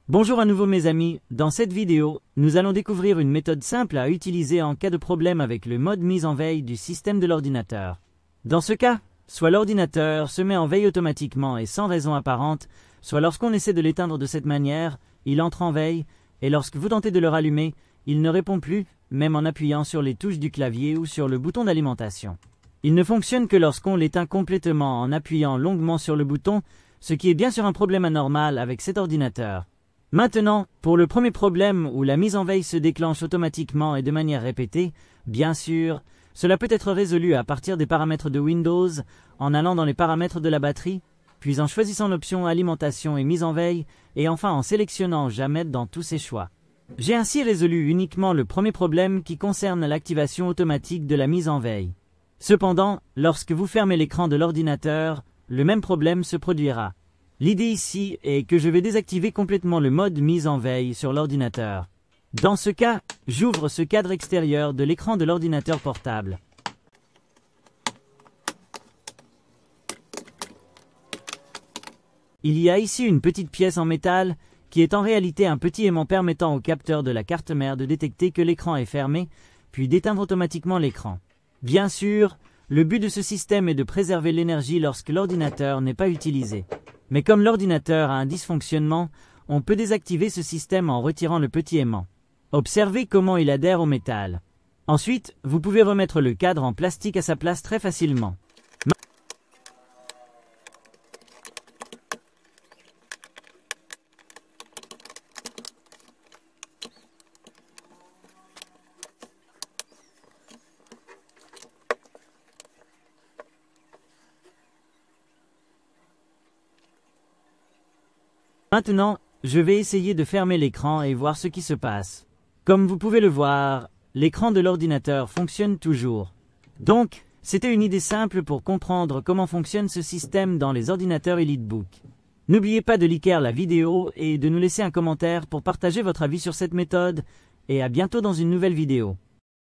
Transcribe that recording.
Bonjour à nouveau mes amis, dans cette vidéo, nous allons découvrir une méthode simple à utiliser en cas de problème avec le mode mise en veille du système de l'ordinateur. Dans ce cas, soit l'ordinateur se met en veille automatiquement et sans raison apparente, soit lorsqu'on essaie de l'éteindre de cette manière, il entre en veille, et lorsque vous tentez de le rallumer, il ne répond plus, même en appuyant sur les touches du clavier ou sur le bouton d'alimentation. Il ne fonctionne que lorsqu'on l'éteint complètement en appuyant longuement sur le bouton, ce qui est bien sûr un problème anormal avec cet ordinateur. Maintenant, pour le premier problème où la mise en veille se déclenche automatiquement et de manière répétée, bien sûr, cela peut être résolu à partir des paramètres de Windows, en allant dans les paramètres de la batterie, puis en choisissant l'option alimentation et mise en veille, et enfin en sélectionnant jamais dans tous ces choix. J'ai ainsi résolu uniquement le premier problème qui concerne l'activation automatique de la mise en veille. Cependant, lorsque vous fermez l'écran de l'ordinateur, le même problème se produira. L'idée ici est que je vais désactiver complètement le mode mise en veille sur l'ordinateur. Dans ce cas, j'ouvre ce cadre extérieur de l'écran de l'ordinateur portable. Il y a ici une petite pièce en métal qui est en réalité un petit aimant permettant au capteur de la carte mère de détecter que l'écran est fermé, puis d'éteindre automatiquement l'écran. Bien sûr, le but de ce système est de préserver l'énergie lorsque l'ordinateur n'est pas utilisé. Mais comme l'ordinateur a un dysfonctionnement, on peut désactiver ce système en retirant le petit aimant. Observez comment il adhère au métal. Ensuite, vous pouvez remettre le cadre en plastique à sa place très facilement. Maintenant, je vais essayer de fermer l'écran et voir ce qui se passe. Comme vous pouvez le voir, l'écran de l'ordinateur fonctionne toujours. Donc, c'était une idée simple pour comprendre comment fonctionne ce système dans les ordinateurs EliteBook. N'oubliez pas de liker la vidéo et de nous laisser un commentaire pour partager votre avis sur cette méthode, et à bientôt dans une nouvelle vidéo.